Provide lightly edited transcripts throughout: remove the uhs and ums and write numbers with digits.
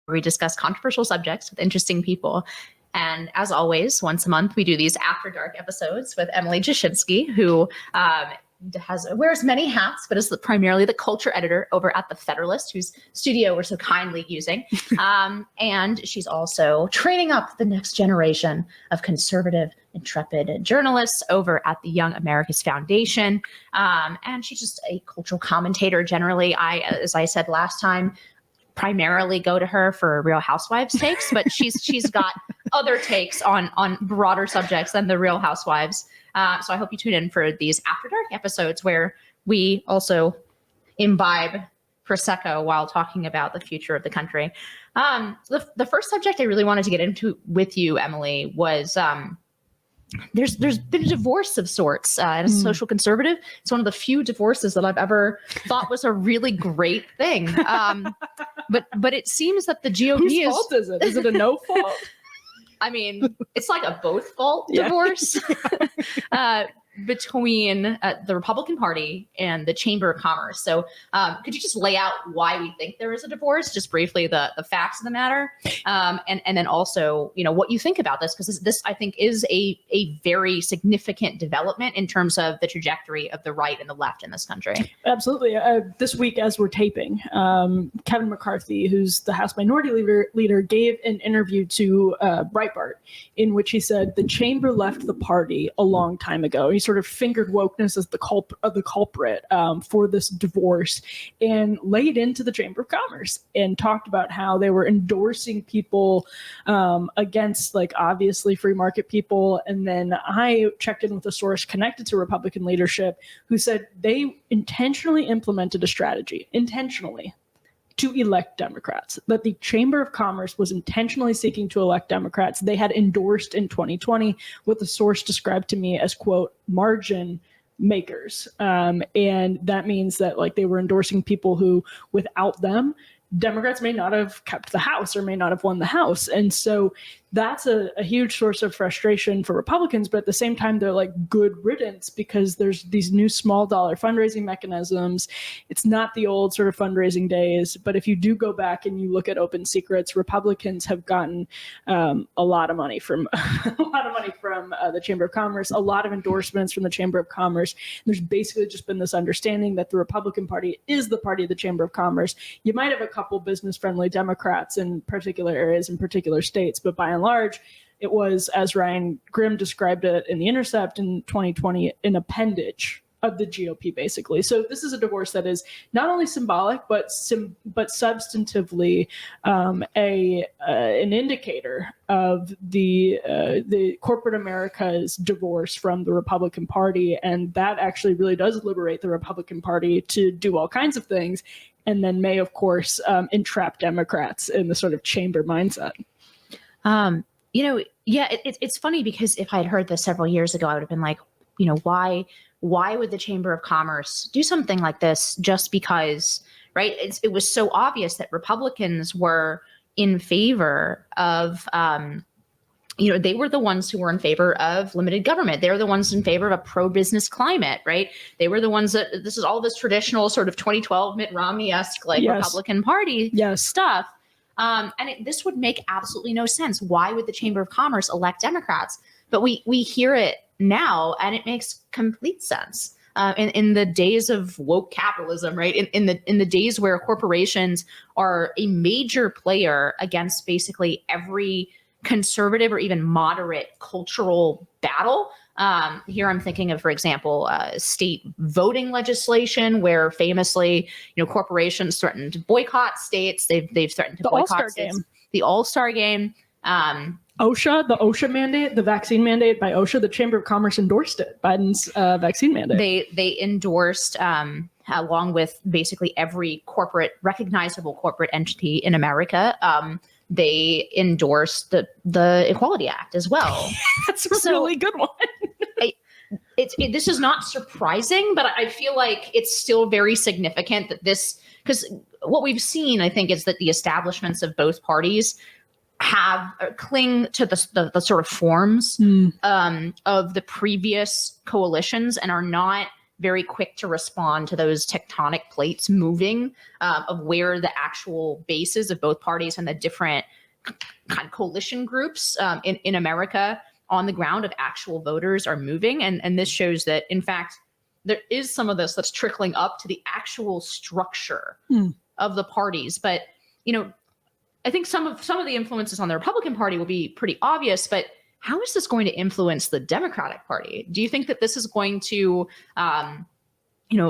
we discuss controversial subjects with interesting people. And as always, once a month, we do these After Dark episodes with Emily Jashinsky, who wears many hats, but is primarily the culture editor over at the Federalist, whose studio we're so kindly using. And she's also training up the next generation of conservative, intrepid journalists over at the Young America's Foundation. And she's just a cultural commentator generally. As I said last time, primarily go to her for Real Housewives takes, but she's got other takes on broader subjects than the Real Housewives. So I hope you tune in for these After Dark episodes where we also imbibe Prosecco while talking about the future of the country. The first subject I really wanted to get into with you, Emily, was there's been a divorce of sorts, and as a social conservative, it's one of the few divorces that I've ever thought was a really great thing. But it seems that the GOP Whose fault is it? Is it a no fault? I mean, it's like a both fault divorce between the Republican Party and the Chamber of Commerce. So could you just lay out why we think there is a divorce, just briefly the facts of the matter, and then also, what you think about this, because this I think is a very significant development in terms of the trajectory of the right and the left in this country. Absolutely. This week, as we're taping, Kevin McCarthy, who's the House Minority Leader, gave an interview to Breitbart in which he said the chamber left the party a long time ago. He sort of fingered wokeness as the culprit for this divorce and laid into the Chamber of Commerce and talked about how they were endorsing people against, obviously free market people. And then I checked in with a source connected to Republican leadership who said they intentionally implemented a strategy, to elect Democrats, that the Chamber of Commerce was intentionally seeking to elect Democrats. They had endorsed in 2020 what the source described to me as, quote, margin makers. And that means that they were endorsing people who, without them, Democrats may not have kept the House or may not have won the House. And so that's a huge source of frustration for Republicans. But at the same time, they're good riddance because there's these new small dollar fundraising mechanisms. It's not the old sort of fundraising days. But if you do go back and you look at open secrets, Republicans have gotten a lot of money from the Chamber of Commerce, a lot of endorsements from the Chamber of Commerce. There's basically just been this understanding that the Republican Party is the party of the Chamber of Commerce. You might have a couple business-friendly Democrats in particular areas, in particular states, but by and large, it was, as Ryan Grimm described it in The Intercept in 2020, an appendage of the GOP, basically. So this is a divorce that is not only symbolic, but substantively an indicator of the corporate America's divorce from the Republican Party, and that actually really does liberate the Republican Party to do all kinds of things, and then may, of course, entrap Democrats in the sort of chamber mindset. It's funny because if I had heard this several years ago, I would have been like, why would the Chamber of Commerce do something like this just because, right? It was so obvious that Republicans were in favor of, they were the ones who were in favor of limited government. They were the ones in favor of a pro-business climate, right? They were the ones that, this is all this traditional sort of 2012 Mitt Romney-esque Republican Party stuff. This would make absolutely no sense. Why would the Chamber of Commerce elect Democrats? But we hear it now, and it makes complete sense. In the days of woke capitalism, right? In the days where corporations are a major player against basically every conservative or even moderate cultural battle. Here I'm thinking of, for example, state voting legislation, where famously, corporations threatened to boycott states. They've threatened to boycott states. The All-Star Game. OSHA, the OSHA mandate, the vaccine mandate by OSHA, the Chamber of Commerce endorsed it, Biden's vaccine mandate. They endorsed, along with basically every recognizable corporate entity in America, they endorsed the Equality Act as well. That's a really good one. This is not surprising, but I feel like it's still very significant that because what we've seen, I think, is that the establishments of both parties cling to the sort of forms of the previous coalitions and are not very quick to respond to those tectonic plates moving of where the actual bases of both parties and the different kind of coalition groups in America on the ground of actual voters are moving. And this shows that, in fact, there is some of this that's trickling up to the actual structure of the parties. But, I think some of the influences on the Republican Party will be pretty obvious, but how is this going to influence the Democratic Party? Do you think that this is going to,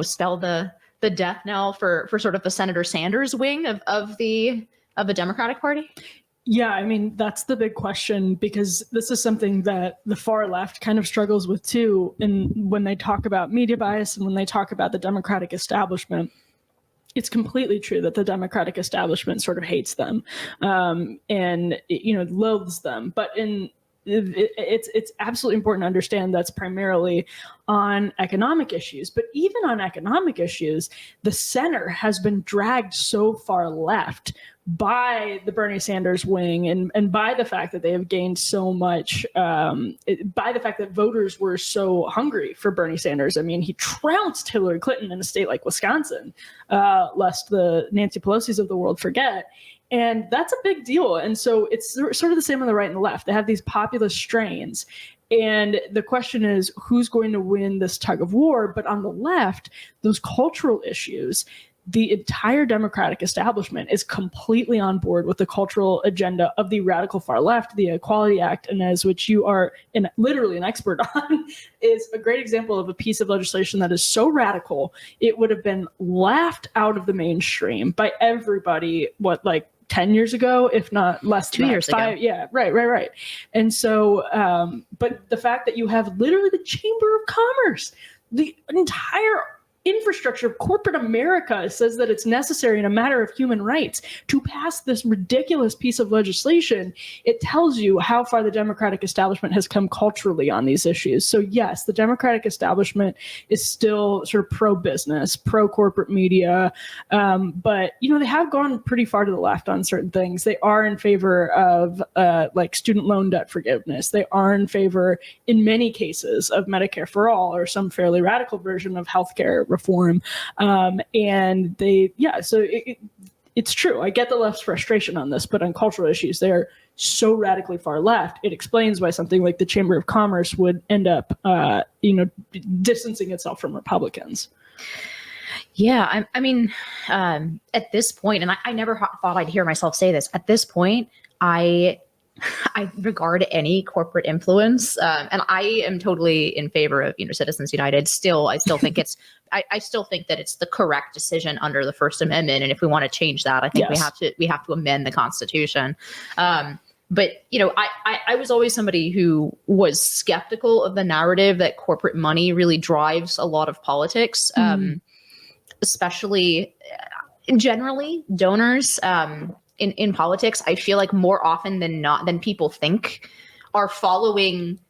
spell the death knell for sort of the Senator Sanders wing of the Democratic Party? Yeah, I mean, that's the big question, because this is something that the far left kind of struggles with too. And when they talk about media bias and when they talk about the Democratic establishment, it's completely true that the Democratic establishment sort of hates them and loathes them. But it's absolutely important to understand that's primarily on economic issues. But even on economic issues, the center has been dragged so far left by the Bernie Sanders wing and by the fact that they have gained so much, by the fact that voters were so hungry for Bernie Sanders. I mean, he trounced Hillary Clinton in a state like Wisconsin, lest the Nancy Pelosi's of the world forget. And that's a big deal. And so it's sort of the same on the right and the left. They have these populist strains. And the question is, who's going to win this tug of war? But on the left, those cultural issues, the entire Democratic establishment is completely on board with the cultural agenda of the radical far left. The Equality Act, Inez, which you are literally an expert on, is a great example of a piece of legislation that is so radical, it would have been laughed out of the mainstream by everybody, 10 years ago, if not less than 2 years ago. Yeah, right. And so, but the fact that you have literally the Chamber of Commerce, the entire infrastructure of corporate America says that it's necessary in a matter of human rights to pass this ridiculous piece of legislation. It tells you how far the Democratic establishment has come culturally on these issues. So yes, the Democratic establishment is still sort of pro-business, pro-corporate media, but they have gone pretty far to the left on certain things. They are in favor of student loan debt forgiveness. They are in favor, in many cases, of Medicare for all or some fairly radical version of healthcare reform. And it's true. I get the left's frustration on this, but on cultural issues, they're so radically far left. It explains why something like the Chamber of Commerce would end up, distancing itself from Republicans. Yeah, I mean, at this point, and I never thought I'd hear myself say this, at this point, I regard any corporate influence, and I am totally in favor of Citizens United. I still think I still think that it's the correct decision under the First Amendment, and if we want to change that, I think we have to amend the Constitution. But I was always somebody who was skeptical of the narrative that corporate money really drives a lot of politics, especially generally donors. In politics, I feel like more often than people think are following,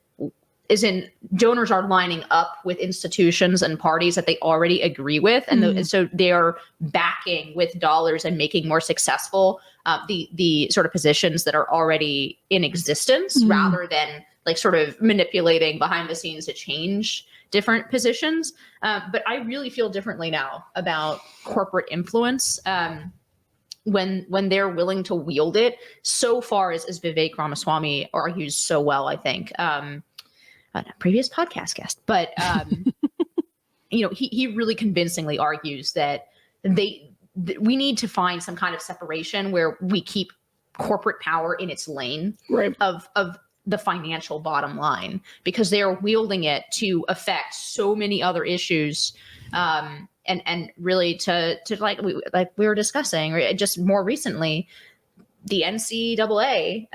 donors are lining up with institutions and parties that they already agree with. And so they are backing with dollars and making more successful the sort of positions that are already in existence rather than sort of manipulating behind the scenes to change different positions. But I really feel differently now about corporate influence. When they're willing to wield it so far, as Vivek Ramaswamy argues so well, I think, a previous podcast guest, but he really convincingly argues that we need to find some kind of separation where we keep corporate power in its lane of the financial bottom line, because they are wielding it to affect so many other issues. And really to like we were discussing, or just more recently, the NCAA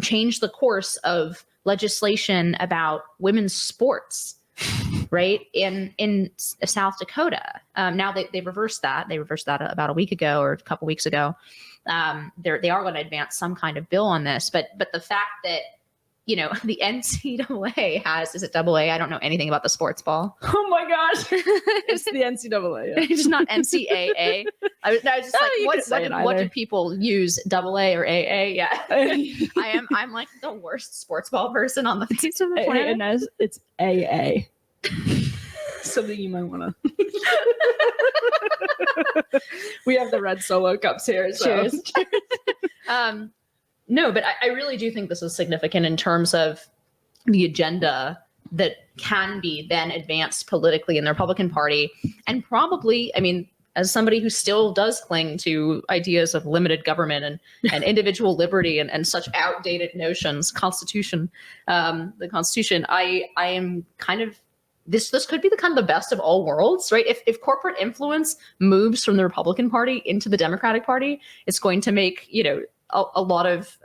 changed the course of legislation about women's sports, right? In South Dakota. Now they reversed that. They reversed that about a week ago or a couple weeks ago. They are going to advance some kind of bill on this, but the fact that the NCAA is it AA? I don't know anything about the sports ball. Oh my gosh. It's the NCAA. Yeah. It's not NCAA. I was just what do people use, AA or AA? Yeah. I'm like the worst sports ball person on the face of the planet. Inez, it's AA. Something you might want to. We have the red Solo cups here. So. Cheers. No, but I really do think this is significant in terms of the agenda that can be then advanced politically in the Republican Party. And probably, I mean, as somebody who still does cling to ideas of limited government and individual liberty and such outdated notions, the Constitution, I am kind of, this could be the kind of the best of all worlds, right? If corporate influence moves from the Republican Party into the Democratic Party, it's going to make, a lot of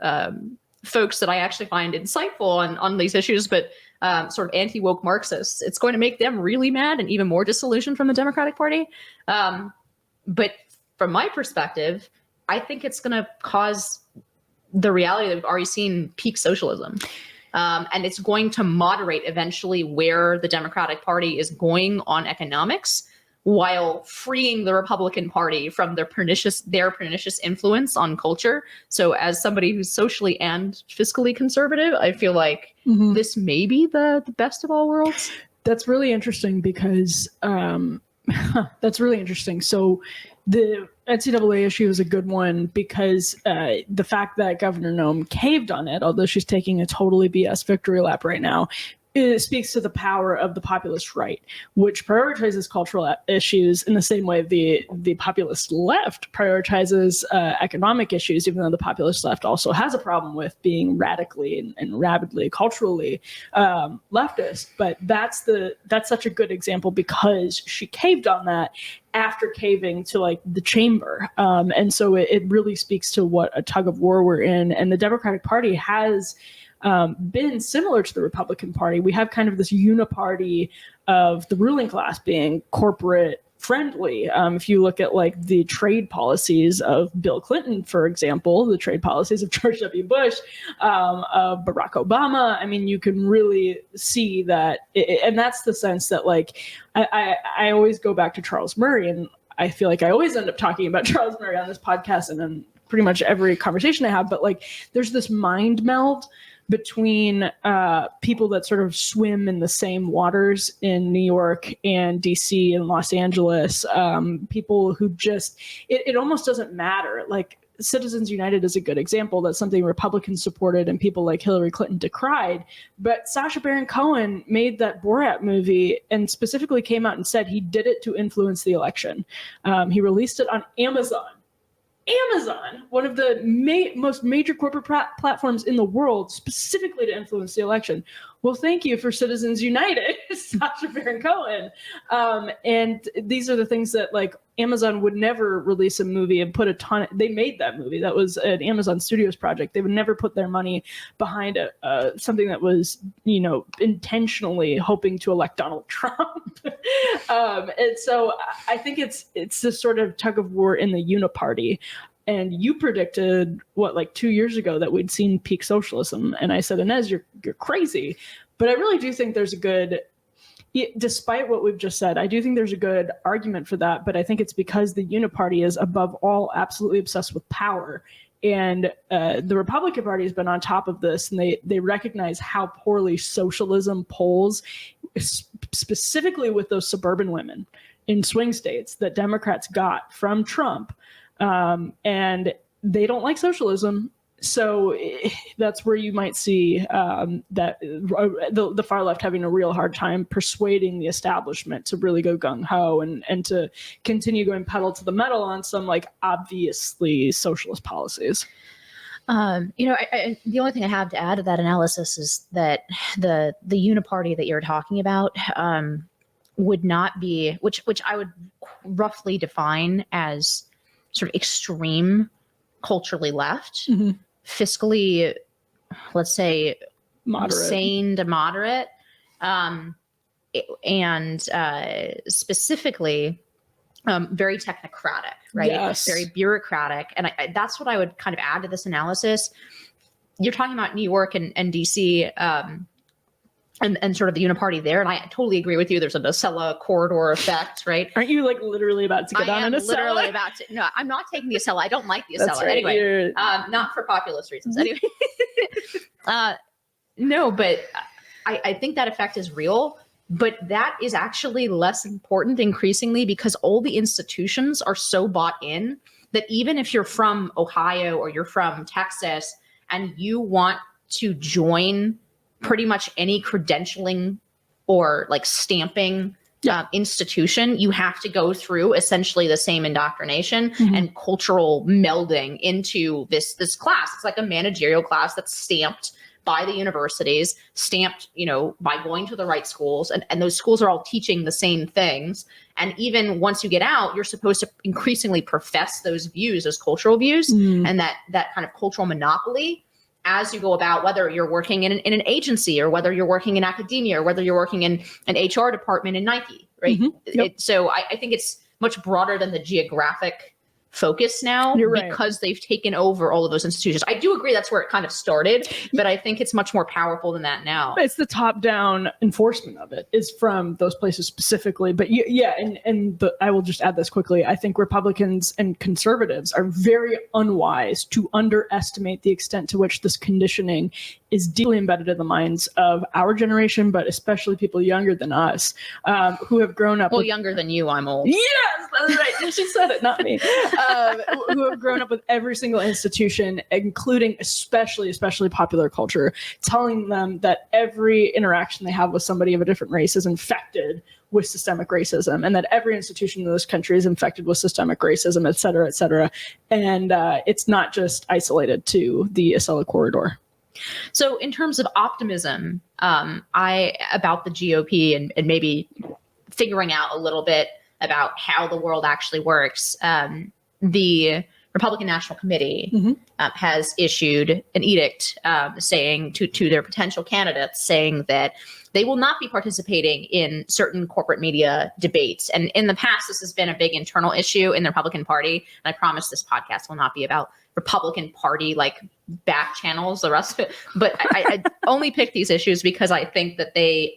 folks that I actually find insightful on these issues, but sort of anti-woke Marxists, it's going to make them really mad and even more disillusioned from the Democratic Party. But from my perspective, I think it's going to cause the reality that we've already seen, peak socialism. And it's going to moderate eventually where the Democratic Party is going on economics, while freeing the Republican Party from their pernicious influence on culture. So as somebody who's socially and fiscally conservative, I feel like this may be the best of all worlds. That's really interesting because that's really interesting. So the NCAA issue is a good one because the fact that Governor Noem caved on it, although she's taking a totally BS victory lap right now, it speaks to the power of the populist right, which prioritizes cultural issues in the same way the populist left prioritizes economic issues, even though the populist left also has a problem with being radically and rabidly culturally leftist. But that's such a good example because she caved on that after caving to like the chamber. And so it really speaks to what a tug of war we're in. And the Democratic Party has been similar to the Republican Party. We have kind of this uniparty of the ruling class being corporate friendly. If you look at like the trade policies of Bill Clinton, for example, the trade policies of George W. Bush, of Barack Obama, I mean, you can really see that. And that's the sense that like, I always go back to Charles Murray, and I feel like I always end up talking about Charles Murray on this podcast and then pretty much every conversation I have, but like there's this mind meld between people that sort of swim in the same waters in New York and DC and Los Angeles, people who just, it almost doesn't matter. Like Citizens United is a good example. That's something Republicans supported and people like Hillary Clinton decried. But Sacha Baron Cohen made that Borat movie and specifically came out and said he did it to influence the election. He released it on Amazon, one of the most major corporate platforms in the world, specifically to influence the election. Well, thank you for Citizens United, Sacha Baron Cohen. And these are the things that like Amazon would never release a movie and put they made that movie. That was an Amazon Studios project. They would never put their money behind something that was, intentionally hoping to elect Donald Trump. And so I think it's this sort of tug of war in the uniparty. And you predicted like 2 years ago that we'd seen peak socialism. And I said, Inez, you're crazy. But I really do think there's despite what we've just said, I do think there's a good argument for that. But I think it's because the uniparty is above all absolutely obsessed with power. And the Republican Party has been on top of this, and they recognize how poorly socialism polls, specifically with those suburban women in swing states that Democrats got from Trump. And they don't like socialism. So that's where you might see that the far left having a real hard time persuading the establishment to really go gung-ho and to continue going pedal to the metal on some like obviously socialist policies. The only thing I have to add to that analysis is that the uniparty that you're talking about would not be, which I would roughly define as sort of extreme culturally left, fiscally, let's say, sane to moderate, and very technocratic, right? Yes. Very bureaucratic. And that's what I would kind of add to this analysis. You're talking about New York and DC, and sort of the uniparty there. And I totally agree with you. There's a Nacella corridor effect, right? Aren't you like literally about to get on a Nacella? Literally about to. No, I'm not taking the Nacella. I don't like the That's Nacella. Right. Anyway, not for populist reasons. Anyway, no, but I think that effect is real. But that is actually less important increasingly because all the institutions are so bought in that even if you're from Ohio or you're from Texas and you want to join pretty much any credentialing or like stamping institution, you have to go through essentially the same indoctrination and cultural melding into this class. It's like a managerial class that's stamped by the universities, stamped, by going to the right schools, and those schools are all teaching the same things. And even once you get out, you're supposed to increasingly profess those views, those cultural views, and that kind of cultural monopoly as you go about, whether you're working in an agency or whether you're working in academia or whether you're working in an HR department in Nike, right? So I think it's much broader than the geographic focus now because they've taken over all of those institutions. I do agree that's where it kind of started, but I think it's much more powerful than that now. It's the top-down enforcement of it is from those places specifically. But I will just add this quickly. I think Republicans and conservatives are very unwise to underestimate the extent to which this conditioning is deeply embedded in the minds of our generation, but especially people younger than us, who have grown up. Well, younger than you, I'm old. Yes, that's right. She said it, not me. Who have grown up with every single institution, including especially popular culture, telling them that every interaction they have with somebody of a different race is infected with systemic racism, and that every institution in this country is infected with systemic racism, et cetera, et cetera. And it's not just isolated to the Acela corridor. So in terms of optimism, about the GOP and maybe figuring out a little bit about how the world actually works, the Republican National Committee has issued an edict saying to their potential candidates, saying that they will not be participating in certain corporate media debates. And in the past, this has been a big internal issue in the Republican Party. And I promise this podcast will not be about Republican Party like back channels, the rest of it. But I only pick these issues because I think that they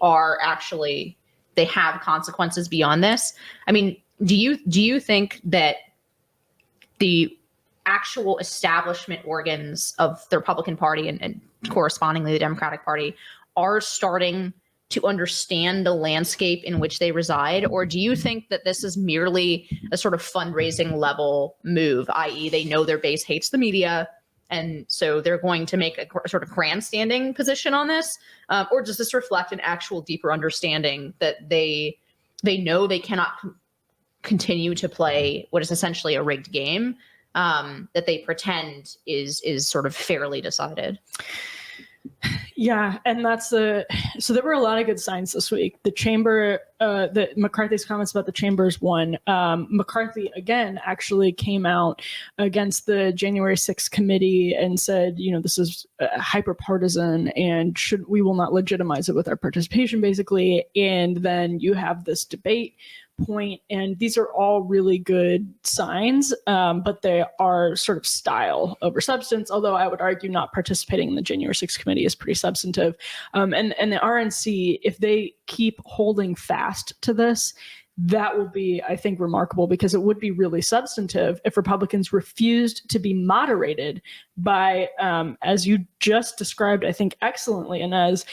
have consequences beyond this. I mean, do you think that the actual establishment organs of the Republican Party and correspondingly the Democratic Party are starting to understand the landscape in which they reside? Or do you think that this is merely a sort of fundraising level move, i.e. they know their base hates the media, and so they're going to make a sort of grandstanding position on this? Or does this reflect an actual deeper understanding that they know they cannot continue to play what is essentially a rigged game that they pretend is sort of fairly decided? Yeah, and so there were a lot of good signs this week. The chamber, McCarthy's comments about the chambers one. McCarthy again actually came out against the January 6th committee and said, this is hyper partisan and we will not legitimize it with our participation, basically. And then you have this debate point, and these are all really good signs, but they are sort of style over substance, although I would argue not participating in the January 6th committee is pretty substantive. And the RNC, if they keep holding fast to this, that will be, I think, remarkable, because it would be really substantive if Republicans refused to be moderated by, as you just described, I think excellently, Inez,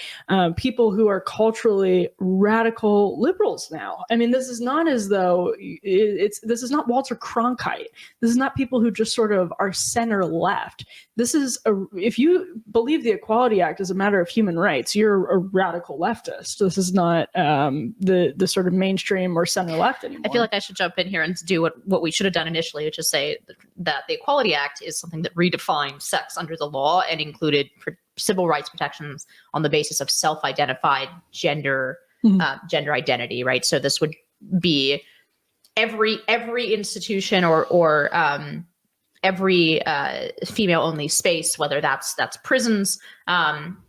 people who are culturally radical liberals now. I mean, this is not as though this is not Walter Cronkite. This is not people who just sort of are center left. This is if you believe the Equality Act is a matter of human rights, you're a radical leftist. This is not the sort of mainstream or center left anymore. I feel like I should jump in here and do what we should have done initially, which is say that the Equality Act is something that redefined sex under the law and included civil rights protections on the basis of self-identified gender identity, right? So this would be every institution or every female-only space, whether that's prisons,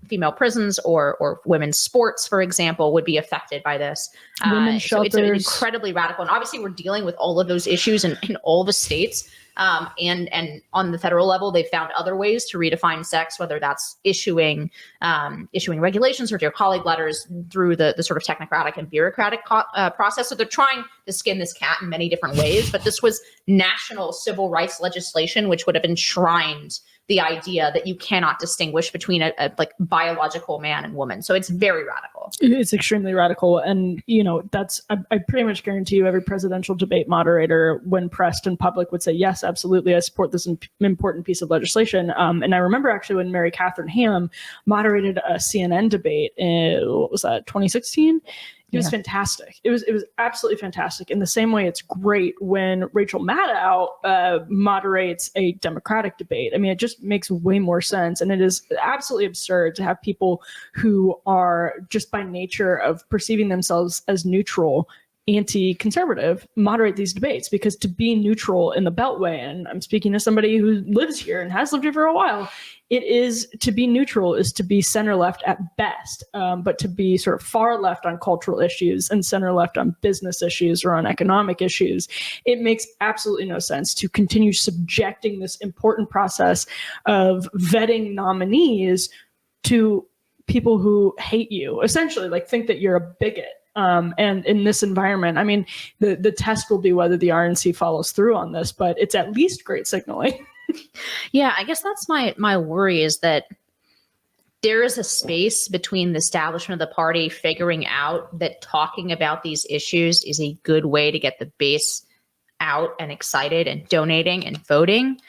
female prisons, or women's sports, for example, would be affected by this. Women's shelters. So it's incredibly radical. And obviously, we're dealing with all of those issues in all the states. And on the federal level, they've found other ways to redefine sex, whether that's issuing regulations or dear colleague letters through the sort of technocratic and bureaucratic process. So they're trying to skin this cat in many different ways. But this was national civil rights legislation, which would have enshrined the idea that you cannot distinguish between a like biological man and woman. So it's very radical. It's extremely radical. And, you know, I pretty much guarantee you every presidential debate moderator, when pressed in public, would say, yes, absolutely, I support this important piece of legislation. And I remember actually when Mary Catherine Ham moderated a CNN debate in, what was that, 2016? It was fantastic. It was absolutely fantastic. In the same way, it's great when Rachel Maddow moderates a Democratic debate. I mean, it just makes way more sense. And it is absolutely absurd to have people who are just by nature of perceiving themselves as neutral, anti-conservative, moderate these debates, because to be neutral in the Beltway, and I'm speaking to somebody who lives here and has lived here for a while, it is to be neutral is to be center left at best, but to be sort of far left on cultural issues and center left on business issues or on economic issues, it makes absolutely no sense to continue subjecting this important process of vetting nominees to people who hate you, essentially, like think that you're a bigot. And in this environment, I mean, the test will be whether the RNC follows through on this, but it's at least great signaling. Yeah, I guess that's my worry, is that there is a space between the establishment of the party figuring out that talking about these issues is a good way to get the base out and excited and donating and voting.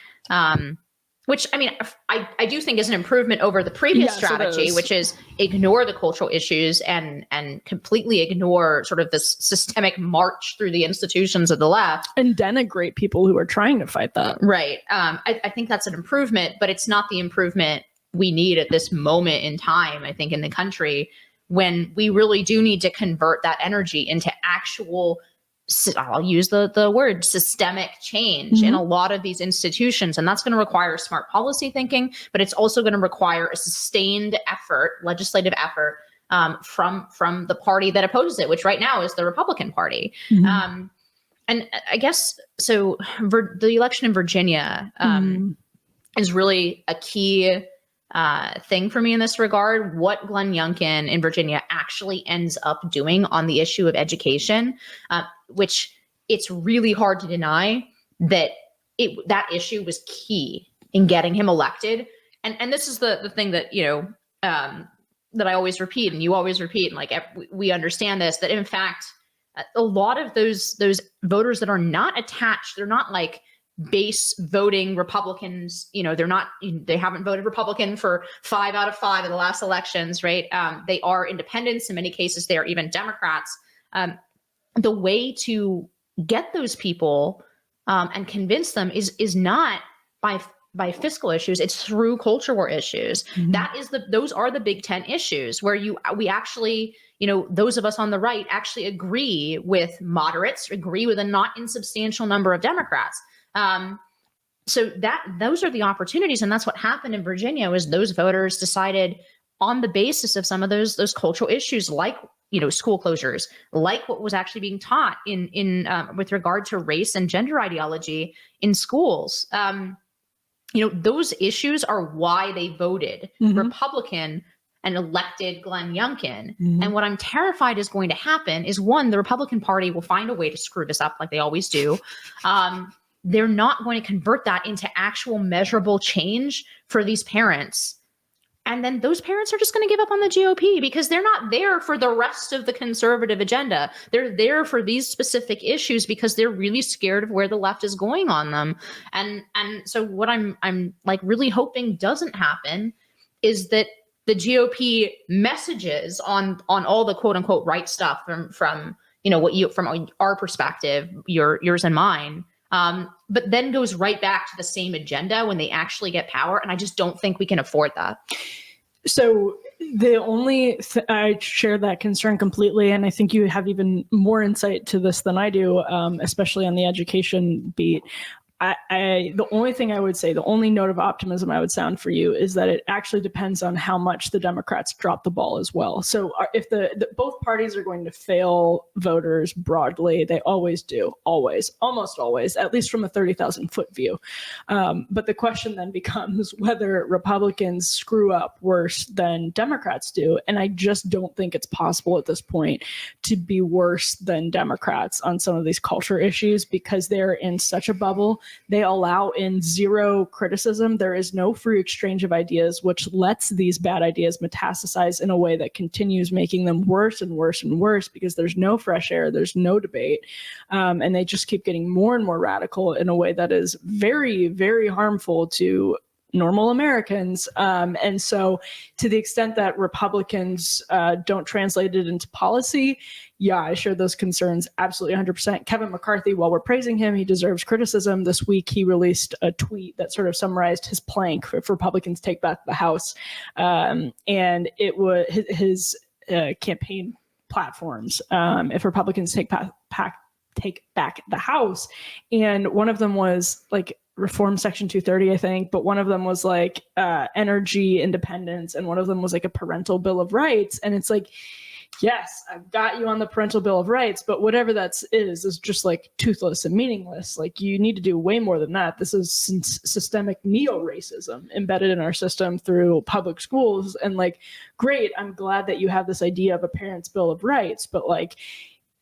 Which, I mean, I do think is an improvement over the previous strategy, which is ignore the cultural issues and completely ignore sort of this systemic march through the institutions of the left. And denigrate people who are trying to fight that. Right. I think that's an improvement, but it's not the improvement we need at this moment in time, I think, in the country, when we really do need to convert that energy into actual, I'll use the word systemic change in a lot of these institutions. And that's going to require smart policy thinking, but it's also going to require a sustained effort, legislative effort, from the party that opposes it, which right now is the Republican Party. And I guess, so the election in Virginia is really a key thing for me in this regard. What Glenn Youngkin in Virginia actually ends up doing on the issue of education, which it's really hard to deny that that issue was key in getting him elected. And this is the thing that, you know, that I always repeat, and you always repeat, and like we understand this, that in fact, a lot of those voters that are not attached, they're not like base voting Republicans, you know, they haven't voted Republican for 5 out of 5 of the last elections, right? They are independents. In many cases, they are even Democrats. The way to get those people and convince them is not by fiscal issues, it's through culture war issues. Those are the big 10 issues where we actually, you know, those of us on the right actually agree with moderates, agree with a not insubstantial number of Democrats. So those are the opportunities. And that's what happened in Virginia, was those voters decided on the basis of some of those cultural issues, like, you know, school closures, like what was actually being taught in with regard to race and gender ideology in schools. You know, those issues are why they voted Republican and elected Glenn Youngkin. And what I'm terrified is going to happen is, one, the Republican Party will find a way to screw this up like they always do. They're not going to convert that into actual measurable change for these parents. And then those parents are just going to give up on the GOP because they're not there for the rest of the conservative agenda. They're there for these specific issues because they're really scared of where the left is going on them. And so what I'm like really hoping doesn't happen is that the GOP messages on all the quote unquote right stuff from you know from our perspective, yours and mine, but then goes right back to the same agenda when they actually get power. And I just don't think we can afford that. So I share that concern completely. And I think you have even more insight to this than I do, especially on the education beat. The only thing I would say, the only note of optimism I would sound for you is that it actually depends on how much the Democrats drop the ball as well. So if both parties are going to fail voters broadly, they always do, almost always, at least from a 30,000 foot view. But the question then becomes whether Republicans screw up worse than Democrats do. And I just don't think it's possible at this point to be worse than Democrats on some of these culture issues, because they're in such a bubble They allow in zero criticism. There is no free exchange of ideas, which lets these bad ideas metastasize in a way that continues making them worse and worse and worse because there's no fresh air, there's no debate, and they just keep getting more and more radical in a way that is very, very harmful to normal Americans. And so to the extent that Republicans don't translate it into policy, yeah, I share those concerns absolutely 100%. Kevin McCarthy, while we're praising him, he deserves criticism. This week, he released a tweet that sort of summarized his plank if Republicans take back the House. And it was his campaign platforms, if Republicans take back the House. And one of them was like reform Section 230, I think, but one of them was like energy independence, and one of them was like a parental bill of rights. And it's like, yes, I've got you on the parental bill of rights, but whatever that is just like toothless and meaningless. Like, you need to do way more than that. This is systemic neo-racism embedded in our system through public schools. And like, great, I'm glad that you have this idea of a parent's bill of rights, but like,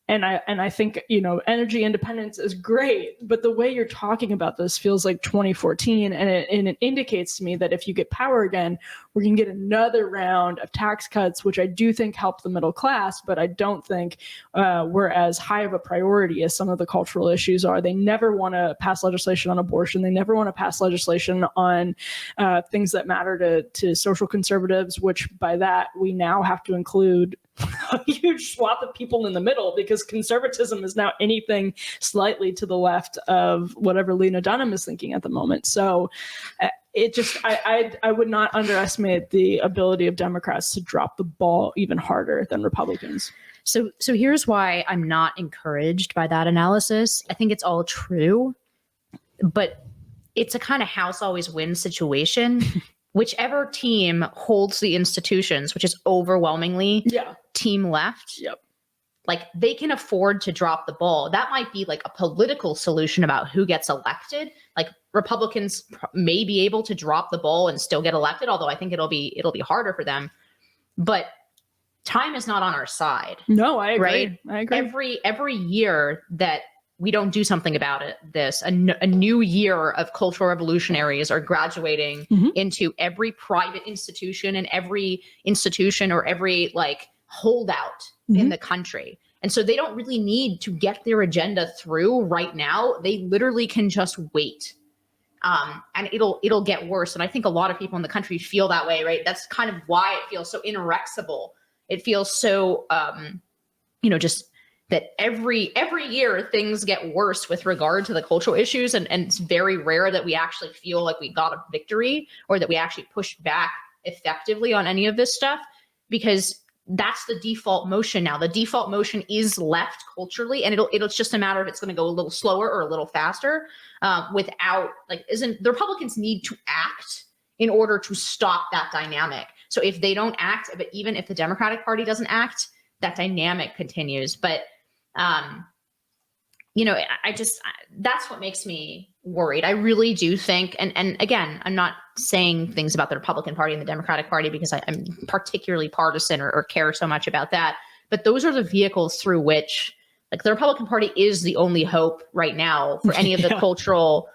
and I think, you know, energy independence is great, but the way you're talking about this feels like 2014, and it indicates to me that if you get power again, we're going to get another round of tax cuts, which I do think help the middle class, but I don't think we're as high of a priority as some of the cultural issues are. They never want to pass legislation on abortion. They never want to pass legislation on things that matter to social conservatives, which by that we now have to include a huge swath of people in the middle, because conservatism is now anything slightly to the left of whatever Lena Dunham is thinking at the moment. So it just, I would not underestimate the ability of Democrats to drop the ball even harder than Republicans. So here's why I'm not encouraged by that analysis. I think it's all true, but it's a kind of House always wins situation. Whichever team holds the institutions, which is overwhelmingly team left, like they can afford to drop the ball. That might be like a political solution about who gets elected. Like Republicans may be able to drop the ball and still get elected, although I think it'll be harder for them. But time is not on our side. No, I agree. Right? I agree. Every year that we don't do something about it, a new year of cultural revolutionaries are graduating into every private institution and every institution or every like holdout in the country. And so they don't really need to get their agenda through right now. They literally can just wait. And it'll get worse. And I think a lot of people in the country feel that way, right? That's kind of why it feels so inexorable. It feels so, just that every year things get worse with regard to the cultural issues. And it's very rare that we actually feel like we got a victory or that we actually pushed back effectively on any of this stuff, because that's the default motion now. The default motion is left culturally, and it's just a matter of it's going to go a little slower or a little faster without the Republicans need to act in order to stop that dynamic. So if they don't act, but even if the Democratic Party doesn't act, that dynamic continues. But that's what makes me worried. I really do think, and again, I'm not saying things about the Republican Party and the Democratic Party because I'm particularly partisan or care so much about that. But those are the vehicles through which, like, the Republican Party is the only hope right now for any of the cultural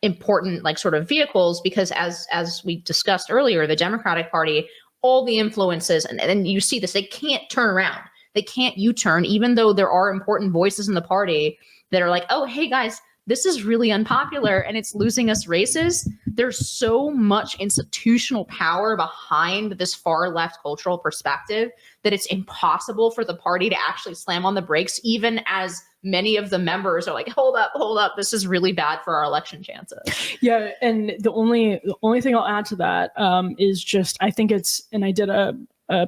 important, like, sort of vehicles, because as we discussed earlier, the Democratic Party, all the influences, and you see this, they can't turn around. They can't U-turn, even though there are important voices in the party that are like, oh, hey, guys, this is really unpopular and it's losing us races. There's so much institutional power behind this far left cultural perspective that it's impossible for the party to actually slam on the brakes, even as many of the members are like, hold up, this is really bad for our election chances. Yeah, and the only thing I'll add to that is just, I think it's, and I did a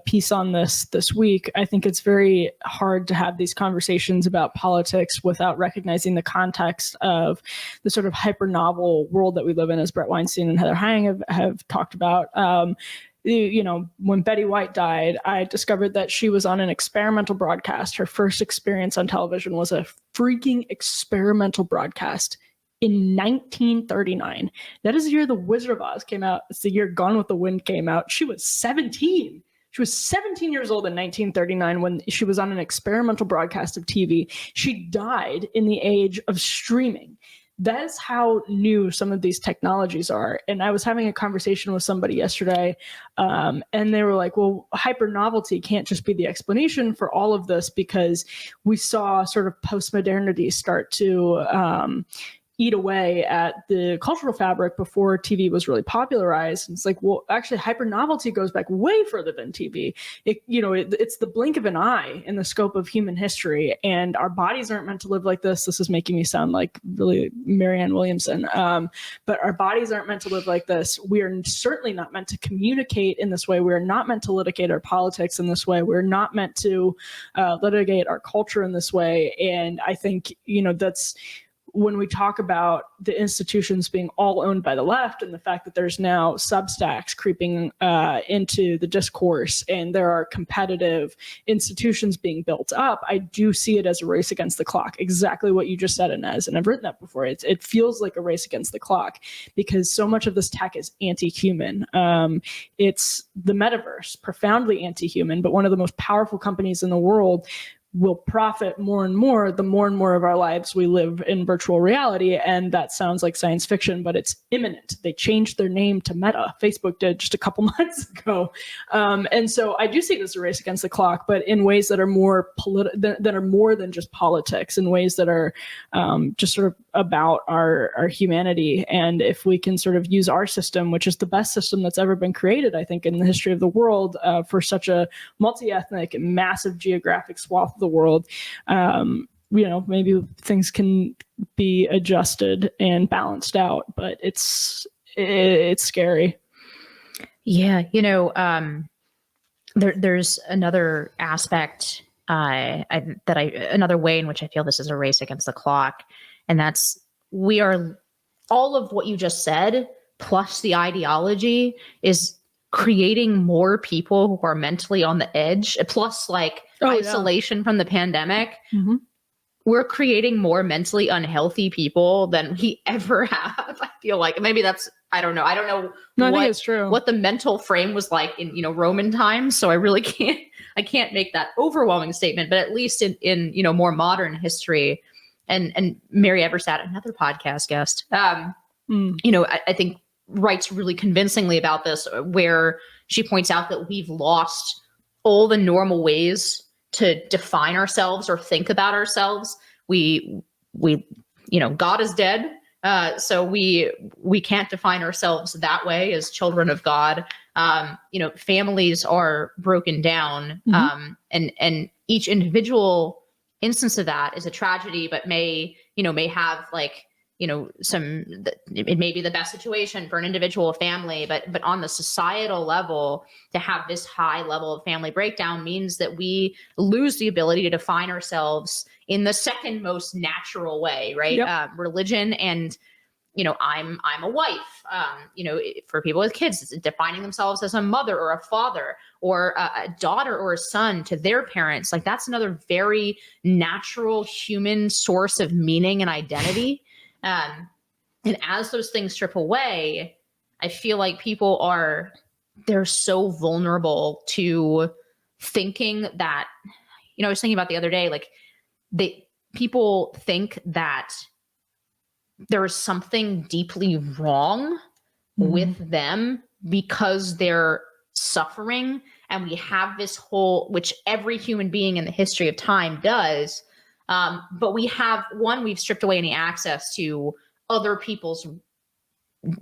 piece on this week. I think it's very hard to have these conversations about politics without recognizing the context of the sort of hypernovel world that we live in, as Brett Weinstein and Heather Hying have talked about. When Betty White died, I discovered that she was on an experimental broadcast. Her first experience on television was a freaking experimental broadcast in 1939. That is the year The Wizard of Oz came out. It's the year Gone with the Wind came out. She was 17. She was 17 years old in 1939 when she was on an experimental broadcast of TV. She died in the age of streaming. that is how new some of these technologies are. And I was having a conversation with somebody yesterday, and they were like, well, hypernovelty can't just be the explanation for all of this, because we saw sort of postmodernity start to eat away at the cultural fabric before TV was really popularized. And it's like, well, actually, hypernovelty goes back way further than TV. It's the blink of an eye in the scope of human history, and our bodies aren't meant to live like this. This is making me sound like really Marianne Williamson, but our bodies aren't meant to live like this. We are certainly not meant to communicate in this way. We are not meant to litigate our politics in this way. We're not meant to litigate our culture in this way. And I think, that's when we talk about the institutions being all owned by the left, and the fact that there's now Substacks creeping into the discourse, and there are competitive institutions being built up, I do see it as a race against the clock. Exactly what you just said, Inez, and I've written that before. It feels like a race against the clock, because so much of this tech is anti-human. It's the metaverse, profoundly anti-human, but one of the most powerful companies in the world will profit more and more of our lives we live in virtual reality. And that sounds like science fiction, but it's imminent. They changed their name to Meta. Facebook did just a couple months ago. And so I do see it as a race against the clock, but in ways that are more that are more than just politics, in ways that are just sort of about our humanity. And if we can sort of use our system, which is the best system that's ever been created, I think, in the history of the world, for such a multi-ethnic and massive geographic swath of the world, maybe things can be adjusted and balanced out, but it's scary. Yeah. There's another aspect, another way in which I feel this is a race against the clock. And that's, we are, all of what you just said, plus the ideology, is creating more people who are mentally on the edge, plus isolation from the pandemic. Mm-hmm. We're creating more mentally unhealthy people than we ever have. I feel like maybe that's, I don't know. No, I think it's true. What the mental frame was like in, Roman times. So I really can't make that overwhelming statement, but at least in more modern history, and Mary Eberstadt, another podcast guest, I think writes really convincingly about this, where she points out that we've lost all the normal ways to define ourselves or think about ourselves. We God is dead. So we can't define ourselves that way as children of God. Families are broken down, and each individual instance of that is a tragedy, but may have it may be the best situation for an individual family, but on the societal level, to have this high level of family breakdown means that we lose the ability to define ourselves in the second most natural way, right? Yep. Religion and, I'm a wife. For people with kids, it's defining themselves as a mother or a father or a daughter or a son to their parents. Like, that's another very natural human source of meaning and identity. And as those things strip away, I feel like they're so vulnerable to thinking that, I was thinking about the other day, people think that there is something deeply wrong with them because they're suffering. And we have this which every human being in the history of time does. But we've stripped away any access to other people's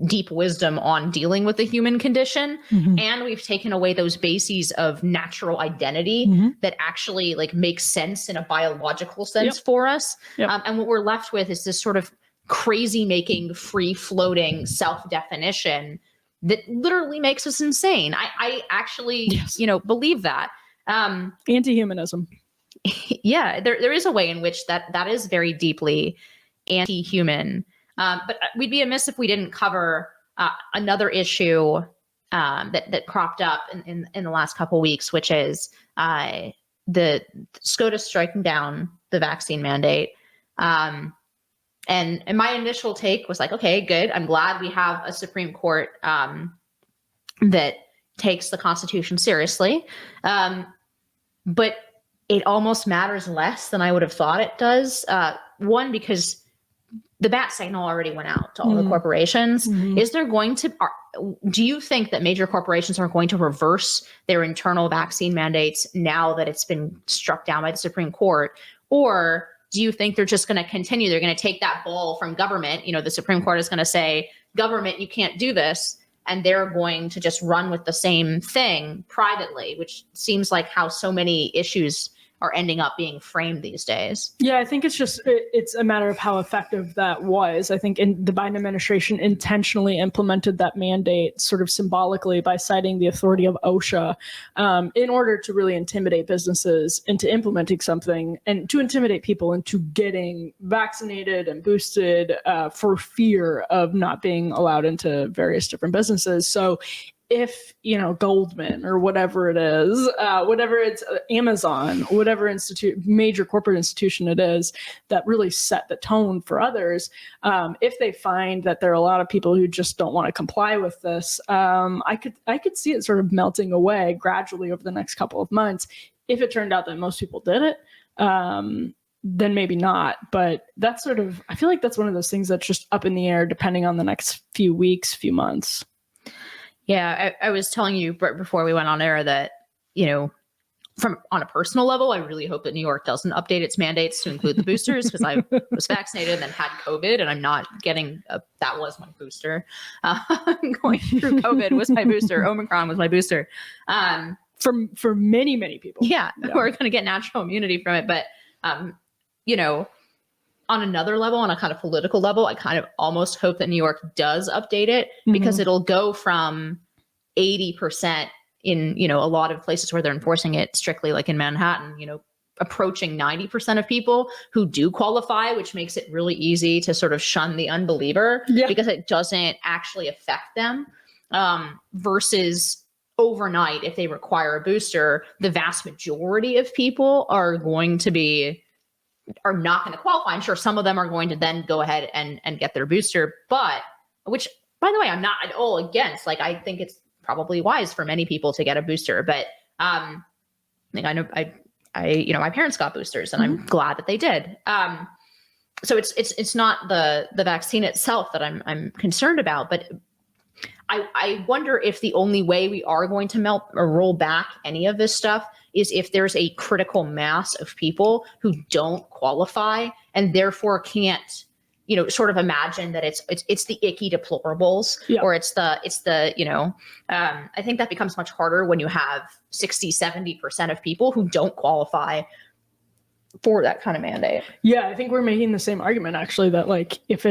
deep wisdom on dealing with the human condition. And we've taken away those bases of natural identity that actually make sense in a biological sense for us. And what we're left with is this sort of crazy making, free floating self-definition that literally makes us insane. I actually, believe that. Anti-humanism. Yeah, there is a way in which that is very deeply anti-human. But we'd be amiss if we didn't cover another issue that cropped up in the last couple of weeks, which is the SCOTUS striking down the vaccine mandate. And my initial take was like, okay, good. I'm glad we have a Supreme Court that takes the Constitution seriously. But it almost matters less than I would have thought it does. One, because the bat signal already went out to all the corporations. Is there going to, do you think that major corporations are going to reverse their internal vaccine mandates now that it's been struck down by the Supreme Court? Or do you think they're just going to continue? They're going to take that ball from government. The Supreme Court is going to say, government, you can't do this. And they're going to just run with the same thing privately, which seems like how so many issues are ending up being framed these days. Yeah, I think it's a matter of how effective that was. I think the Biden administration intentionally implemented that mandate sort of symbolically by citing the authority of OSHA in order to really intimidate businesses into implementing something and to intimidate people into getting vaccinated and boosted for fear of not being allowed into various different businesses. So if, Goldman or whatever it is, whatever it's Amazon, whatever major corporate institution it is that really set the tone for others, if they find that there are a lot of people who just don't want to comply with this, I could see it sort of melting away gradually over the next couple of months. If it turned out that most people did it, then maybe not. But that's I feel like that's one of those things that's just up in the air depending on the next few weeks, few months. Yeah, I was telling you before we went on air that, on a personal level, I really hope that New York doesn't update its mandates to include the boosters because I was vaccinated and then had COVID and I'm not getting that was my booster. Going through COVID was my booster. Omicron was my booster. For many, many people. Yeah. We're going to get natural immunity from it. But, on another level, on a kind of political level, I kind of almost hope that New York does update it because it'll go from 80% in, a lot of places where they're enforcing it strictly, like in Manhattan, approaching 90% of people who do qualify, which makes it really easy to sort of shun the unbeliever because it doesn't actually affect them versus overnight, if they require a booster, the vast majority of people are not going to qualify. I'm sure some of them are going to then go ahead and get their booster, but which, by the way, I'm not at all against. Like, I think it's probably wise for many people to get a booster, but I know my parents got boosters and I'm glad that they did. So it's not the vaccine itself that I'm concerned about, but I wonder if the only way we are going to melt or roll back any of this stuff is if there's a critical mass of people who don't qualify and therefore can't, sort of imagine that it's the icky deplorables or it's the I think that becomes much harder when you have 60-70% of people who don't qualify for that kind of mandate. Yeah, I think we're making the same argument actually that like if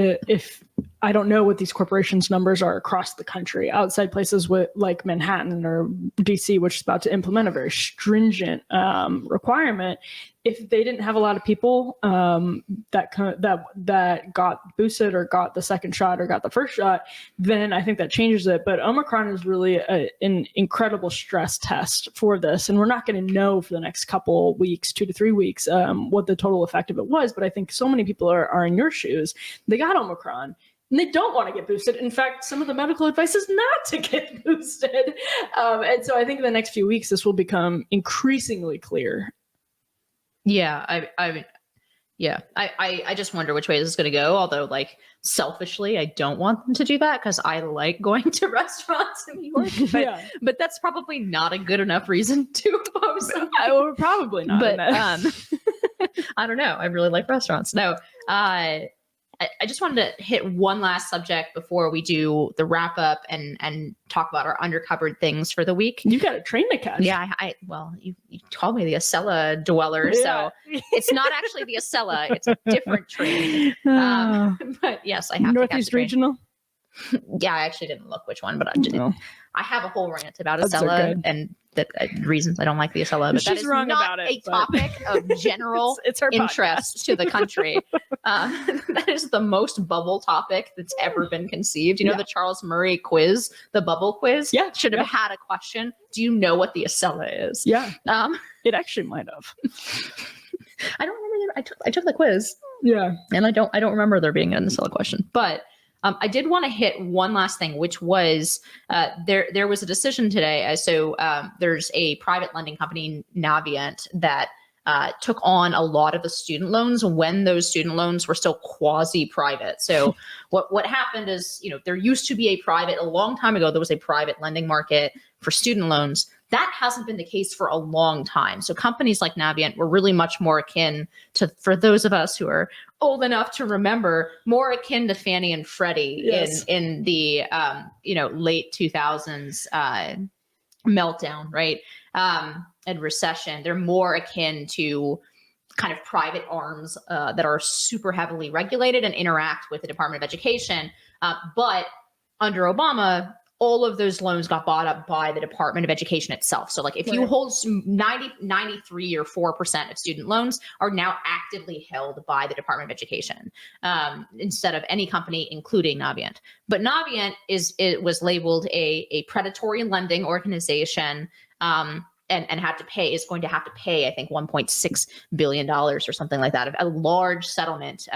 I don't know what these corporations numbers are across the country, outside places like Manhattan or DC, which is about to implement a very stringent requirement. If they didn't have a lot of people that got boosted or got the second shot or got the first shot, then I think that changes it. But Omicron is really an incredible stress test for this. And we're not going to know for the next couple weeks, 2 to 3 weeks, what the total effect of it was. But I think so many people are in your shoes. They got Omicron. And they don't want to get boosted. In fact, some of the medical advice is not to get boosted. And so I think in the next few weeks, this will become increasingly clear. Yeah, I just wonder which way this is going to go. Although, like, selfishly, I don't want them to do that because I like going to restaurants in New York. But that's probably not a good enough reason to oppose them. Probably not. But I don't know. I really like restaurants. No, I just wanted to hit one last subject before we do the wrap up and talk about our undercovered things for the week. You got a train to catch. Yeah, you called me the Acela dweller, so it's not actually the Acela; it's a different train. But yes, I have Northeast to catch Regional. Yeah, I actually didn't look which one, but I have a whole rant about Acela and the reasons I don't like the Acela. But that is not a topic of general it's her interest to the country. That is the most bubble topic that's ever been conceived. The Charles Murray quiz, the bubble quiz, should have had a question. Do you know what the Acela is? Yeah. It actually might have. I don't remember. I took the quiz. Yeah. And I don't remember there being an Acela question, but I did want to hit one last thing, which was there was a decision today. So there's a private lending company, Navient, that took on a lot of the student loans when those student loans were still quasi-private. So what happened is, there used to be a long time ago, there was a private lending market for student loans. That hasn't been the case for a long time. So companies like Navient were really much more akin to, for those of us who are old enough to remember, more akin to Fannie and Freddie in the late 2000s meltdown, right? And recession. They're more akin to kind of private arms that are super heavily regulated and interact with the Department of Education. But under Obama, all of those loans got bought up by the Department of Education itself. So like if you hold 93 or 4% of student loans are now actively held by the Department of Education instead of any company, including Navient. But Navient was labeled a predatory lending organization and is going to have to pay, I think, $1.6 billion or something like that, a large settlement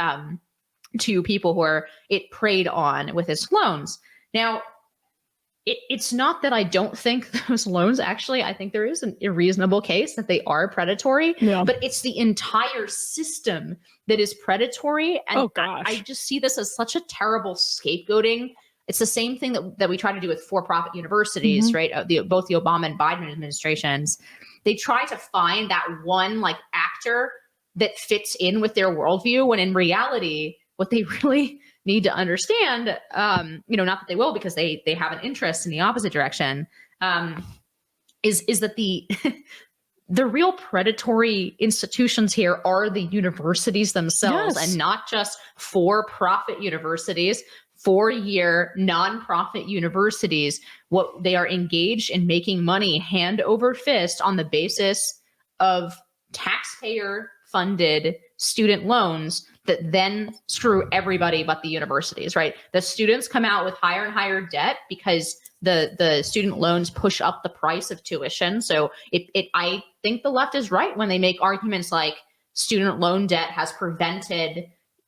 to people who it preyed on with its loans. Now, it's not that I don't think those loans, actually, I think there is a reasonable case that they are predatory, but it's the entire system that is predatory. And I just see this as such a terrible scapegoating. It's the same thing that we try to do with for-profit universities, right? Both the Obama and Biden administrations, they try to find that one like actor that fits in with their worldview, when in reality, what they really need to understand, not that they will, because they have an interest in the opposite direction, is that the the real predatory institutions here are the universities themselves, and not just for-profit universities, 4-year nonprofit universities. What they are engaged in making money hand over fist on the basis of taxpayer-funded student loans that then screw everybody but the universities, right? The students come out with higher and higher debt because the student loans push up the price of tuition. So I think the left is right when they make arguments like student loan debt has prevented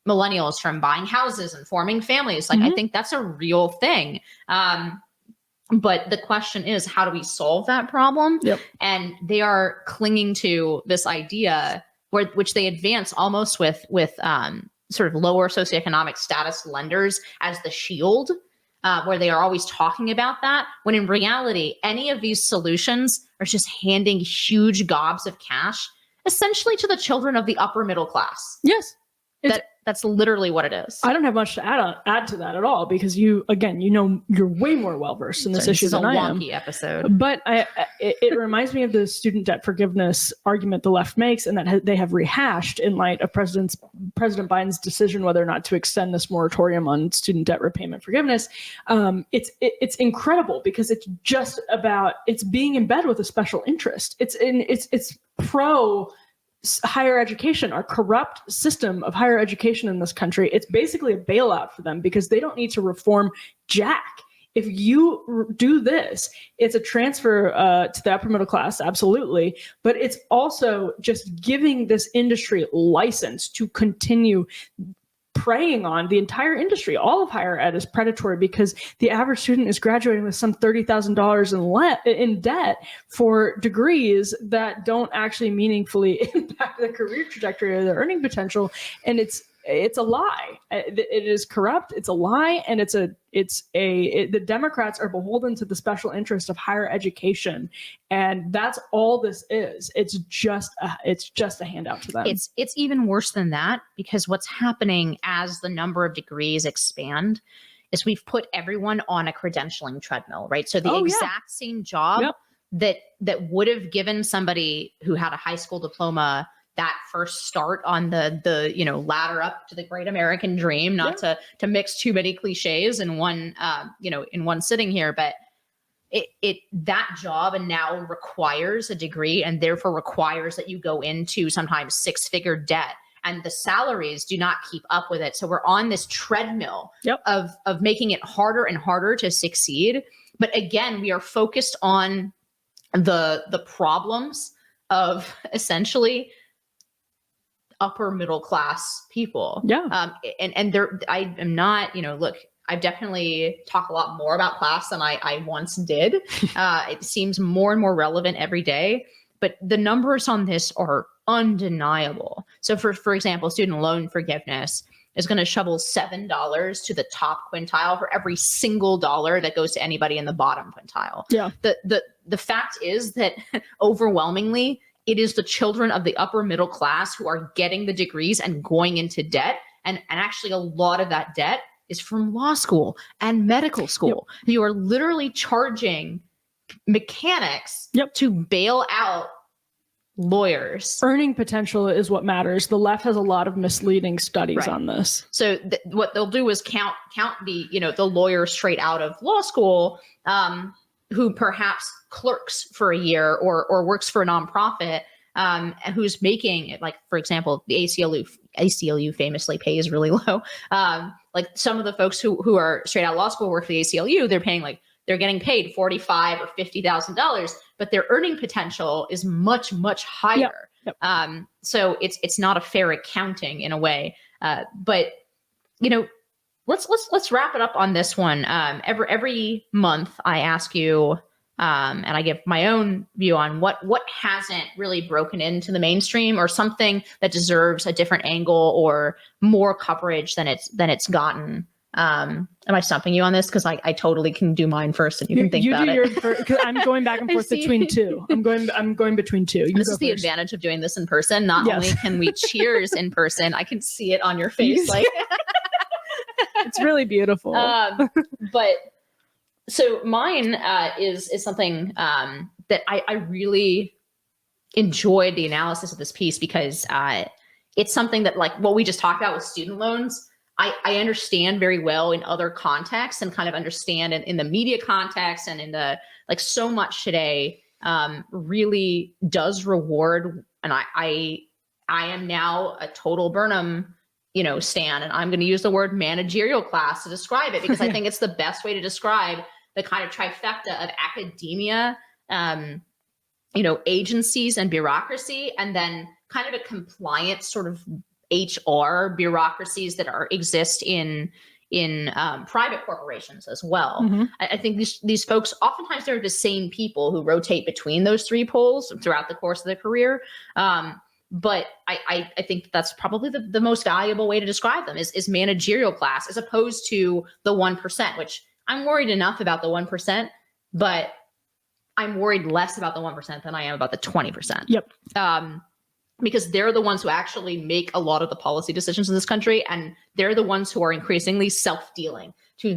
millennials from buying houses and forming families. Like, I think that's a real thing. But the question is, how do we solve that problem? And they are clinging to this idea which they advance almost with sort of lower socioeconomic status lenders as the shield, where they are always talking about that, when in reality, any of these solutions are just handing huge gobs of cash, essentially to the children of the upper middle class. Yes. That's literally what it is. I don't have much to add to that at all, because you're way more well-versed in this issue than I am. This is a wonky episode. But it reminds me of the student debt forgiveness argument the left makes, and that they have rehashed in light of President Biden's decision whether or not to extend this moratorium on student debt repayment forgiveness. It's incredible, because it's just about, it's being in bed with a special interest. It's pro higher education, our corrupt system of higher education in this country. It's basically a bailout for them, because they don't need to reform jack. If you do this, it's a transfer to the upper middle class, absolutely. But it's also just giving this industry license to continue preying on the entire industry. All of higher ed is predatory, because the average student is graduating with some $30,000 in debt for degrees that don't actually meaningfully impact the career trajectory or their earning potential. And it's a lie. It is corrupt. It's a lie. And the Democrats are beholden to the special interest of higher education. And that's all this is. It's just a handout to them. It's even worse than that, because what's happening as the number of degrees expand is we've put everyone on a credentialing treadmill, right? So the exact same job that would have given somebody who had a high school diploma that first start on the ladder up to the great American dream, not to mix too many cliches in one sitting here, but that job and now requires a degree, and therefore requires that you go into sometimes 6-figure debt, and the salaries do not keep up with it. So we're on this treadmill of making it harder and harder to succeed. But again, we are focused on the problems of essentially upper middle class people. And I am not, look, I've definitely talked a lot more about class than I once did. It seems more and more relevant every day, but the numbers on this are undeniable. So for example, student loan forgiveness is going to shovel $7 to the top quintile for every single dollar that goes to anybody in the bottom quintile. Yeah. The fact is that overwhelmingly, it is the children of the upper middle class who are getting the degrees and going into debt. And actually a lot of that debt is from law school and medical school. Yep. You are literally charging mechanics to bail out lawyers. Earning potential is what matters. The left has a lot of misleading studies on this. So what they'll do is count the, the lawyer straight out of law school, who perhaps clerks for a year or works for a nonprofit, and who's making it, like, for example, the ACLU famously pays really low. Like some of the folks who are straight out of law school work for the ACLU, they're getting paid $45,000 or $50,000, but their earning potential is much, much higher. Yep. So it's not a fair accounting in a way. But let's wrap it up on this one. Every month I ask you, and I give my own view on what hasn't really broken into the mainstream, or something that deserves a different angle or more coverage than it's gotten. Am I stumping you on this? Because I totally can do mine first, and you can think about it. I'm going back and forth between two. I'm going between two. This is the advantage of doing this in person. Not only can we cheers in person, I can see it on your face. Like it's really beautiful. But so mine is something that I really enjoyed the analysis of this piece, because it's something that, like what we just talked about with student loans, I understand very well in other contexts, and kind of understand in the media context, and in the, like, so much today really does reward. And I am now a total Burnham, stan, and I'm going to use the word managerial class to describe it, because I think it's the best way to describe the kind of trifecta of academia, agencies and bureaucracy, and then kind of a compliant sort of HR bureaucracies that exist in private corporations as well. Mm-hmm. I think these folks, oftentimes they're the same people who rotate between those three poles throughout the course of their career. But I think that's probably the most valuable way to describe them is managerial class, as opposed to the 1%, which I'm worried enough about the 1%, but I'm worried less about the 1% than I am about the 20%. Yep. Because they're the ones who actually make a lot of the policy decisions in this country, and they're the ones who are increasingly self-dealing to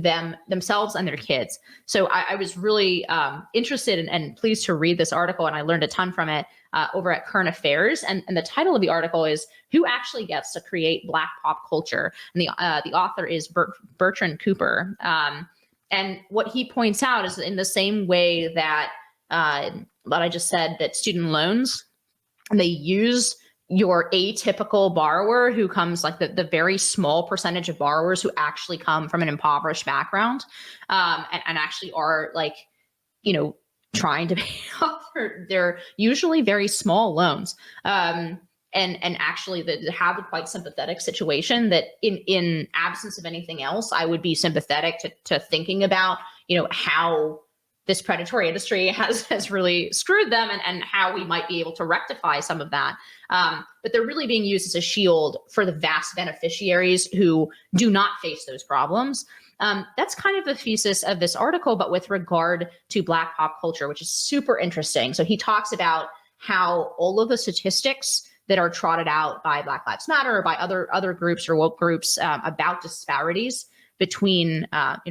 themselves and their kids. So I was really interested and pleased to read this article, and I learned a ton from it over at Current Affairs. And the title of the article is "Who Actually Gets to Create Black Pop Culture?" And the author is Bertrand Cooper. And what he points out is, in the same way that I just said, that student loans, they use your atypical borrower who comes, like the very small percentage of borrowers who actually come from an impoverished background, and actually are, like, trying to pay off their usually very small loans. And actually that have a quite sympathetic situation that in absence of anything else, I would be sympathetic to thinking about, how this predatory industry has really screwed them, and how we might be able to rectify some of that. But they're really being used as a shield for the vast beneficiaries who do not face those problems. That's kind of the thesis of this article, but with regard to Black pop culture, which is super interesting. So he talks about how all of the statistics that are trotted out by Black Lives Matter or by other groups or woke groups about disparities between,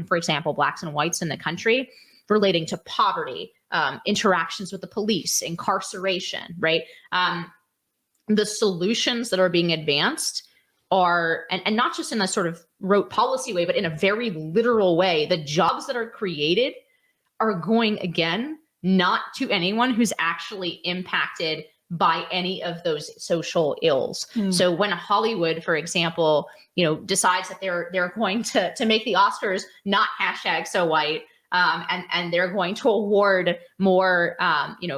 for example, Blacks and whites in the country, relating to poverty, interactions with the police, incarceration, right? The solutions that are being advanced are, and not just in a sort of rote policy way, but in a very literal way, the jobs that are created are going, again, not to anyone who's actually impacted by any of those social ills. So when Hollywood, for example, decides that they're going to make the Oscars not #SoWhite, and they're going to award more,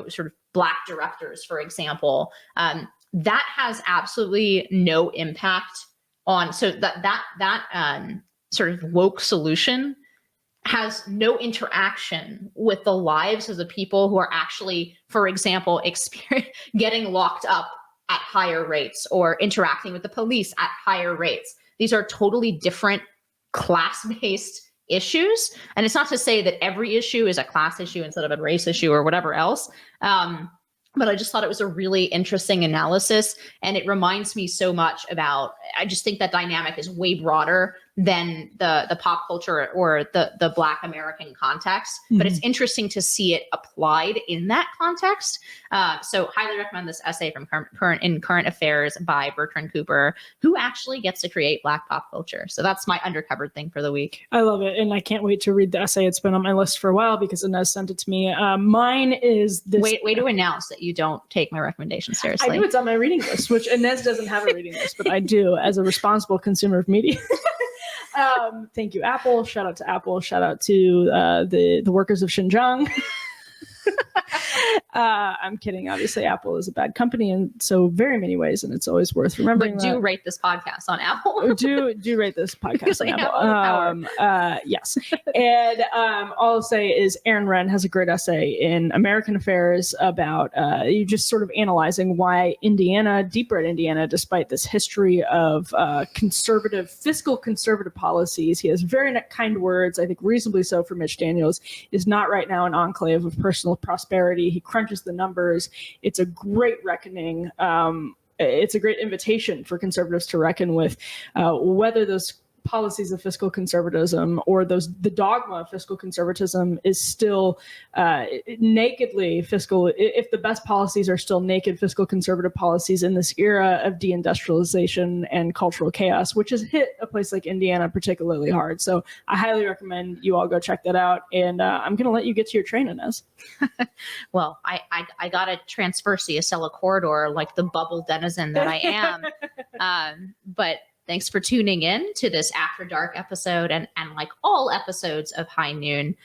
sort of Black directors, for example, that has absolutely no impact on. So that sort of woke solution has no interaction with the lives of the people who are actually, for example, getting locked up at higher rates or interacting with the police at higher rates. These are totally different class-based issues. And it's not to say that every issue is a class issue instead of a race issue or whatever else. But I just thought it was a really interesting analysis. And it reminds me so much about, I just think that dynamic is way broader than the pop culture or the Black American context. But it's interesting to see it applied in that context. So highly recommend this essay from Current Affairs by Bertrand Cooper, who actually gets to create Black pop culture. So that's my undercovered thing for the week. I love it. And I can't wait to read the essay. It's been on my list for a while because Inez sent it to me. Mine is this. Way to announce that you don't take my recommendation seriously. I do. It's on my reading list, which Inez doesn't have a reading list, but I do as a responsible consumer of media. Thank you, Apple. Shout out to Apple. Shout out to the workers of Xinjiang. I'm kidding. Obviously, Apple is a bad company in so very many ways, and it's always worth remembering. But do rate this podcast on Apple. do rate this podcast on Apple. Yes. And all I'll say is Aaron Wren has a great essay in American Affairs about you just sort of analyzing why Indiana, deep red Indiana, despite this history of fiscal conservative policies, he has very kind words, I think reasonably so for Mitch Daniels, is not right now an enclave of personal prosperity. He crunches the numbers. It's a great reckoning. It's a great invitation for conservatives to reckon with whether those policies of fiscal conservatism or the dogma of fiscal conservatism is still nakedly fiscal, if the best policies are still naked fiscal conservative policies in this era of deindustrialization and cultural chaos, which has hit a place like Indiana particularly hard. So I highly recommend you all go check that out. And I'm going to let you get to your train, Inez. Well, I got to transverse the Acela corridor like the bubble denizen that I am. But thanks for tuning in to this After Dark episode. And like all episodes of High Noon,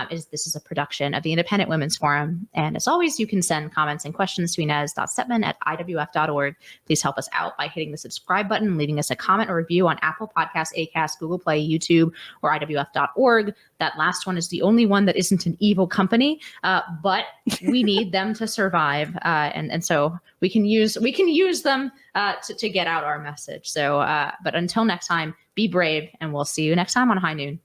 this is a production of the Independent Women's Forum. And as always, you can send comments and questions to Inez.Stepman@iwf.org. Please help us out by hitting the subscribe button, leaving us a comment or review on Apple Podcasts, Acast, Google Play, YouTube, or IWF.org. That last one is the only one that isn't an evil company, but we need them to survive. And so we can use them to get out our message. So, but until next time, be brave, and we'll see you next time on High Noon.